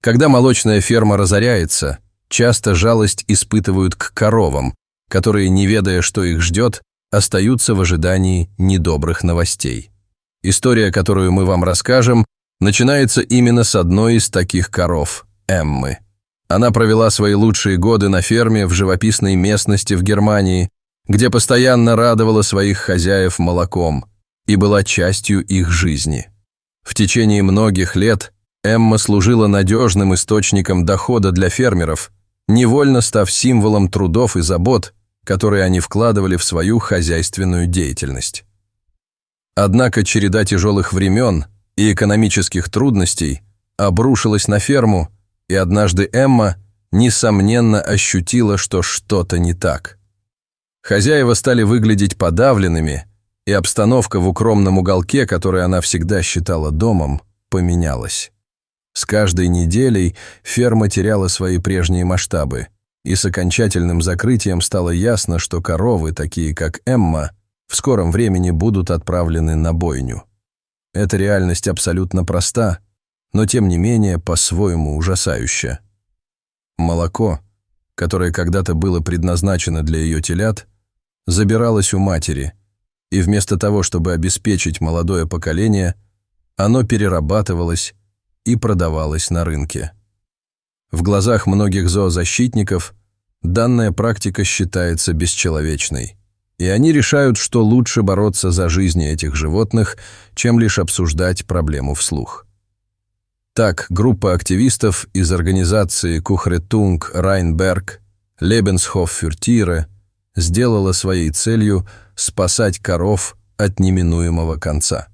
Когда молочная ферма разоряется, часто жалость испытывают к коровам, которые, не ведая, что их ждет, остаются в ожидании недобрых новостей. История, которую мы вам расскажем, начинается именно с одной из таких коров – Эммы. Она провела свои лучшие годы на ферме в живописной местности в Германии, где постоянно радовала своих хозяев молоком и была частью их жизни. В течение многих лет Эмма служила надежным источником дохода для фермеров, невольно став символом трудов и забот, которые они вкладывали в свою хозяйственную деятельность. Однако череда тяжелых времен и экономических трудностей обрушилась на ферму, и однажды Эмма, несомненно, ощутила, что что-то не так. Хозяева стали выглядеть подавленными, и обстановка в укромном уголке, который она всегда считала домом, поменялась. С каждой неделей ферма теряла свои прежние масштабы, и с окончательным закрытием стало ясно, что коровы, такие как Эмма, в скором времени будут отправлены на бойню. Эта реальность абсолютно проста, но тем не менее по-своему ужасающая. Молоко, которое когда-то было предназначено для ее телят, забиралось у матери, и вместо того, чтобы обеспечить молодое поколение, оно перерабатывалось и продавалось на рынке. В глазах многих зоозащитников данная практика считается бесчеловечной, и они решают, что лучше бороться за жизни этих животных, чем лишь обсуждать проблему вслух. Так, группа активистов из организации Кухретунг Райнберг Лебенсхоф фюр Тире сделала своей целью спасать коров от неминуемого конца.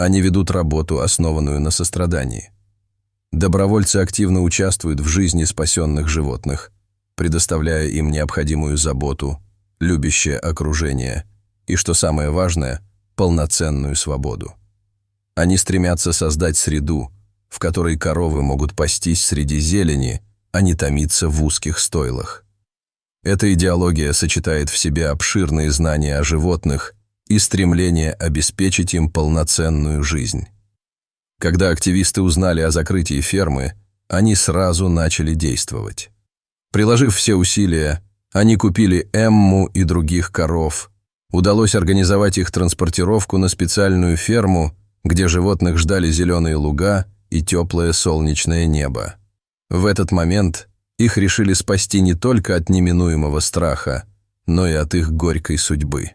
Они ведут работу, основанную на сострадании. Добровольцы активно участвуют в жизни спасенных животных, предоставляя им необходимую заботу, любящее окружение и, что самое важное, полноценную свободу. Они стремятся создать среду, в которой коровы могут пастись среди зелени, а не томиться в узких стойлах. Эта идеология сочетает в себе обширные знания о животных и стремление обеспечить им полноценную жизнь. Когда активисты узнали о закрытии фермы, они сразу начали действовать. Приложив все усилия, они купили Эмму и других коров. Удалось организовать их транспортировку на специальную ферму, где животных ждали зеленые луга и теплое солнечное небо. В этот момент их решили спасти не только от неминуемого страха, но и от их горькой судьбы.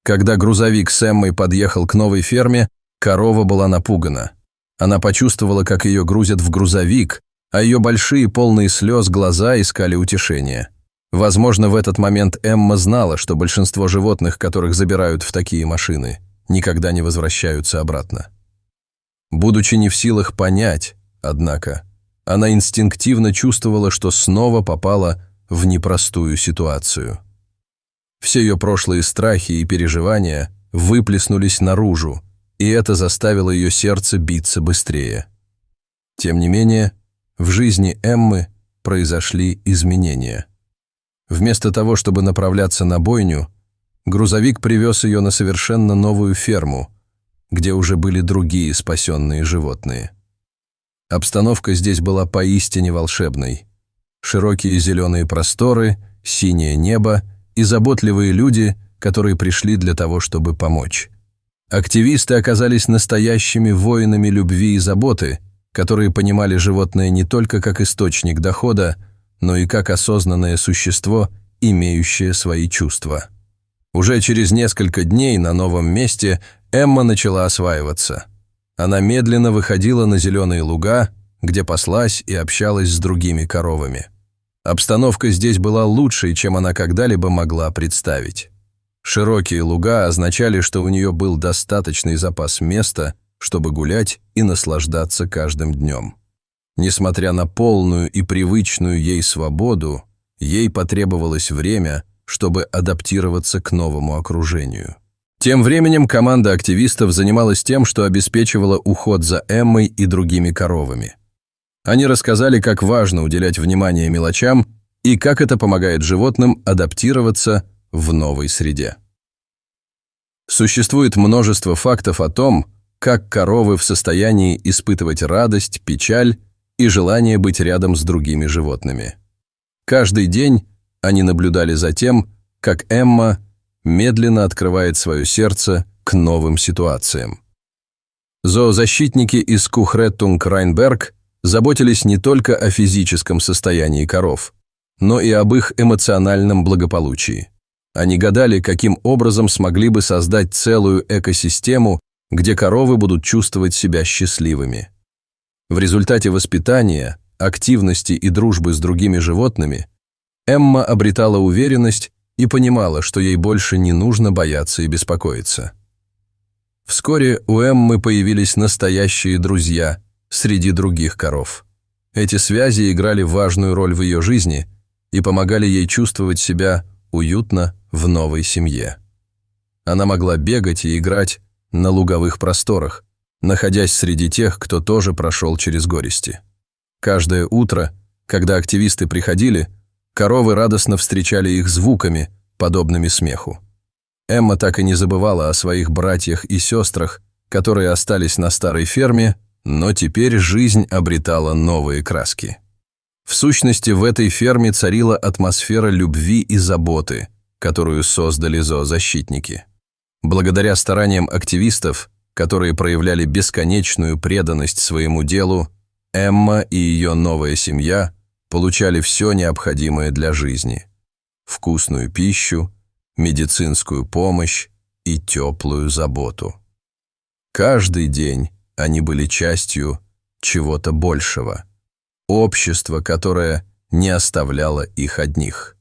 Когда грузовик с Эммой подъехал к новой ферме, корова была напугана. Она почувствовала, как ее грузят в грузовик, а ее большие, полные слез глаза искали утешения. Возможно, в этот момент Эмма знала, что большинство животных, которых забирают в такие машины, никогда не возвращаются обратно. Будучи не в силах понять, однако, она инстинктивно чувствовала, что снова попала в непростую ситуацию. Все ее прошлые страхи и переживания выплеснулись наружу, и это заставило ее сердце биться быстрее. Тем не менее, в жизни Эммы произошли изменения. Вместо того, чтобы направляться на бойню, грузовик привез ее на совершенно новую ферму, где уже были другие спасенные животные. Обстановка здесь была поистине волшебной. Широкие зеленые просторы, синее небо и заботливые люди, которые пришли для того, чтобы помочь. Активисты оказались настоящими воинами любви и заботы, которые понимали животное не только как источник дохода, но и как осознанное существо, имеющее свои чувства. Уже через несколько дней на новом месте Эмма начала осваиваться. Она медленно выходила на зеленые луга, где паслась и общалась с другими коровами. Обстановка здесь была лучшей, чем она когда-либо могла представить. Широкие луга означали, что у нее был достаточный запас места, чтобы гулять и наслаждаться каждым днем. Несмотря на полную и привычную ей свободу, ей потребовалось время, чтобы адаптироваться к новому окружению. Тем временем команда активистов занималась тем, что обеспечивала уход за Эммой и другими коровами. Они рассказали, как важно уделять внимание мелочам и как это помогает животным адаптироваться в новой среде. Существует множество фактов о том, как коровы в состоянии испытывать радость, печаль и желание быть рядом с другими животными. Каждый день они наблюдали за тем, как Эмма медленно открывает свое сердце к новым ситуациям. Зоозащитники из Кухреттунг-Райнберг заботились не только о физическом состоянии коров, но и об их эмоциональном благополучии. Они гадали, каким образом смогли бы создать целую экосистему, где коровы будут чувствовать себя счастливыми. В результате воспитания, активности и дружбы с другими животными Эмма обретала уверенность и понимала, что ей больше не нужно бояться и беспокоиться. Вскоре у Эммы появились настоящие друзья среди других коров. Эти связи играли важную роль в ее жизни и помогали ей чувствовать себя уютно в новой семье. Она могла бегать и играть на луговых просторах, находясь среди тех, кто тоже прошел через горести. Каждое утро, когда активисты приходили, коровы радостно встречали их звуками, подобными смеху. Эмма так и не забывала о своих братьях и сестрах, которые остались на старой ферме, но теперь жизнь обретала новые краски. В сущности, в этой ферме царила атмосфера любви и заботы, которую создали зоозащитники. Благодаря стараниям активистов, которые проявляли бесконечную преданность своему делу, Эмма и ее новая семья получали все необходимое для жизни: вкусную пищу, медицинскую помощь и теплую заботу. Каждый день они были частью чего-то большего, общества, которое не оставляло их одних.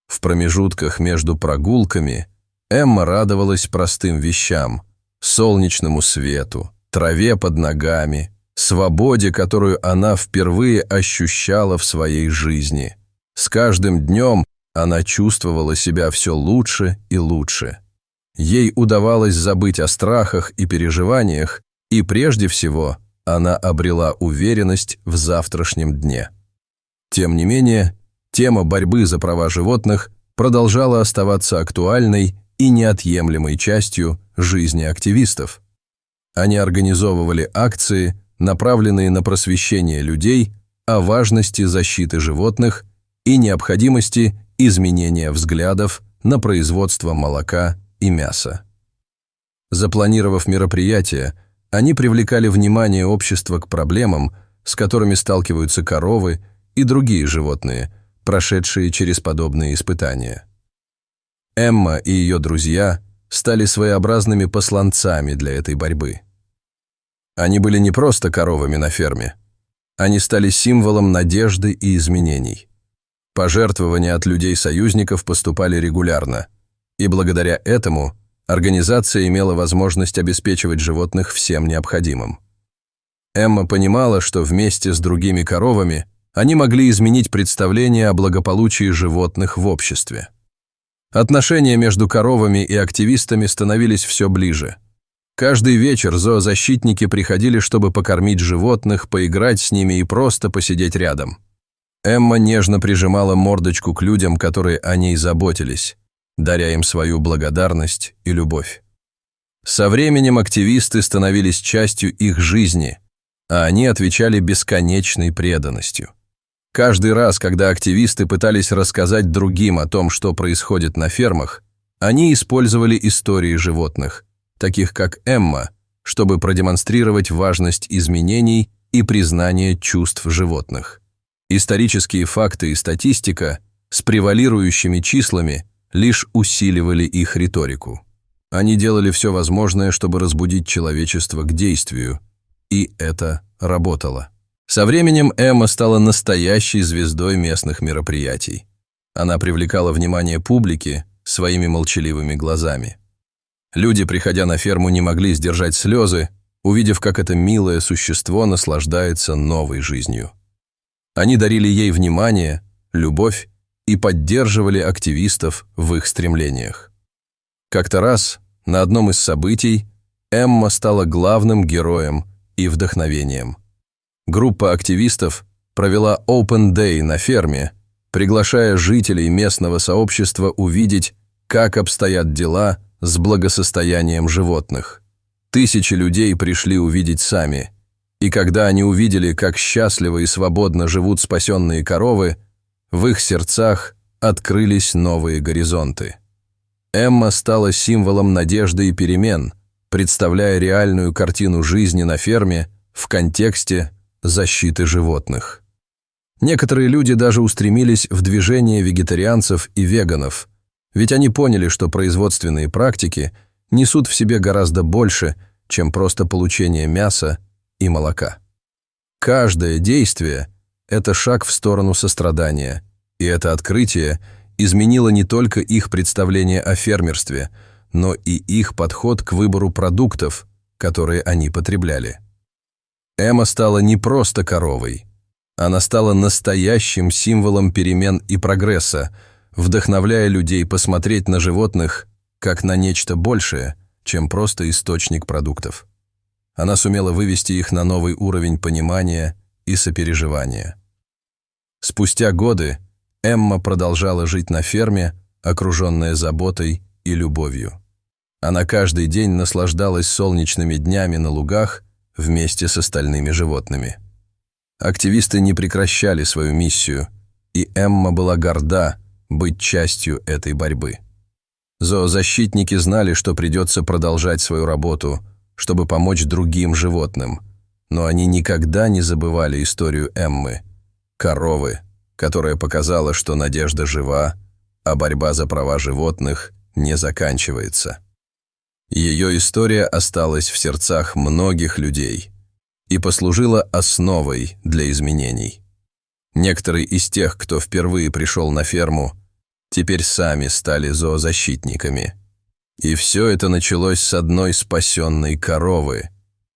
В промежутках между прогулками Эмма радовалась простым вещам: солнечному свету, траве под ногами, свободе, которую она впервые ощущала в своей жизни. С каждым днем она чувствовала себя все лучше и лучше. Ей удавалось забыть о страхах и переживаниях, и прежде всего она обрела уверенность в завтрашнем дне. Тем не менее, тема борьбы за права животных продолжала оставаться актуальной и неотъемлемой частью жизни активистов. Они организовывали акции, направленные на просвещение людей о важности защиты животных и необходимости изменения взглядов на производство молока и мяса. Запланировав мероприятия, они привлекали внимание общества к проблемам, с которыми сталкиваются коровы и другие животные, прошедшие через подобные испытания. Эмма и ее друзья стали своеобразными посланцами для этой борьбы. Они были не просто коровами на ферме. Они стали символом надежды и изменений. Пожертвования от людей-союзников поступали регулярно, и благодаря этому организация имела возможность обеспечивать животных всем необходимым. Эмма понимала, что вместе с другими коровами они могли изменить представление о благополучии животных в обществе. Отношения между коровами и активистами становились все ближе. Каждый вечер зоозащитники приходили, чтобы покормить животных, поиграть с ними и просто посидеть рядом. Эмма нежно прижимала мордочку к людям, которые о ней заботились, даря им свою благодарность и любовь. Со временем активисты становились частью их жизни, а они отвечали бесконечной преданностью. Каждый раз, когда активисты пытались рассказать другим о том, что происходит на фермах, они использовали истории животных, таких как Эмма, чтобы продемонстрировать важность изменений и признание чувств животных. Исторические факты и статистика с превалирующими числами лишь усиливали их риторику. Они делали все возможное, чтобы разбудить человечество к действию, и это работало. Со временем Эмма стала настоящей звездой местных мероприятий. Она привлекала внимание публики своими молчаливыми глазами. Люди, приходя на ферму, не могли сдержать слезы, увидев, как это милое существо наслаждается новой жизнью. Они дарили ей внимание, любовь и поддерживали активистов в их стремлениях. Как-то раз, на одном из событий, Эмма стала главным героем и вдохновением. Группа активистов провела Open Day на ферме, приглашая жителей местного сообщества увидеть, как обстоят дела с благосостоянием животных. Тысячи людей пришли увидеть сами, И когда они увидели, как счастливо и свободно живут спасенные коровы, в их сердцах открылись новые горизонты. Эмма стала символом надежды и перемен, представляя реальную картину жизни на ферме в контексте защиты животных. Некоторые люди даже устремились в движение вегетарианцев и веганов, ведь они поняли, что производственные практики несут в себе гораздо больше, чем просто получение мяса и молока. Каждое действие – это шаг в сторону сострадания, и это открытие изменило не только их представление о фермерстве, но и их подход к выбору продуктов, которые они потребляли. Эмма стала не просто коровой. Она стала настоящим символом перемен и прогресса, вдохновляя людей посмотреть на животных как на нечто большее, чем просто источник продуктов. Она сумела вывести их на новый уровень понимания и сопереживания. Спустя годы Эмма продолжала жить на ферме, окруженная заботой и любовью. Она каждый день наслаждалась солнечными днями на лугах вместе с остальными животными. Активисты не прекращали свою миссию, и Эмма была горда быть частью этой борьбы. Зоозащитники знали, что придется продолжать свою работу, чтобы помочь другим животным, но они никогда не забывали историю Эммы, коровы, которая показала, что надежда жива, а борьба за права животных не заканчивается. Ее история осталась в сердцах многих людей и послужила основой для изменений. Некоторые из тех, кто впервые пришел на ферму, теперь сами стали зоозащитниками. И все это началось с одной спасенной коровы,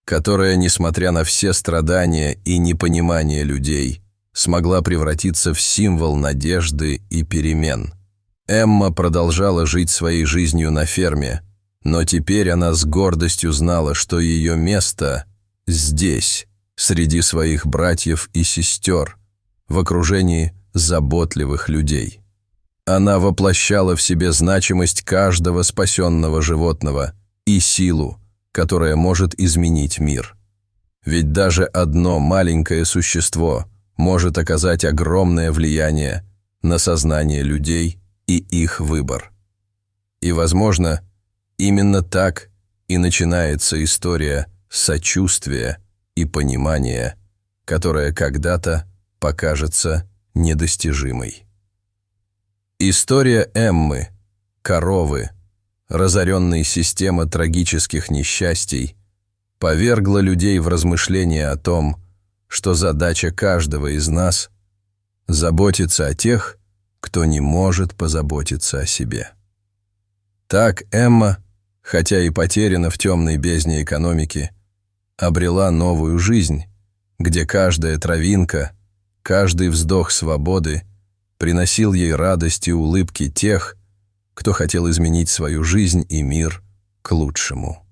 которая, несмотря на все страдания и непонимание людей, смогла превратиться в символ надежды и перемен. Эмма продолжала жить своей жизнью на ферме, но теперь она с гордостью знала, что ее место здесь, среди своих братьев и сестер, в окружении заботливых людей. Она воплощала в себе значимость каждого спасенного животного и силу, которая может изменить мир. Ведь даже одно маленькое существо может оказать огромное влияние на сознание людей и их выбор. И, возможно, именно так и начинается история сочувствия и понимания, которая когда-то покажется недостижимой. История Эммы, коровы, разоренной системы трагических несчастий, повергла людей в размышления о том, что задача каждого из нас – заботиться о тех, кто не может позаботиться о себе. Так Эмма, хотя и потеряна в темной бездне экономики, обрела новую жизнь, где каждая травинка, каждый вздох свободы приносил ей радость и улыбки тех, кто хотел изменить свою жизнь и мир к лучшему.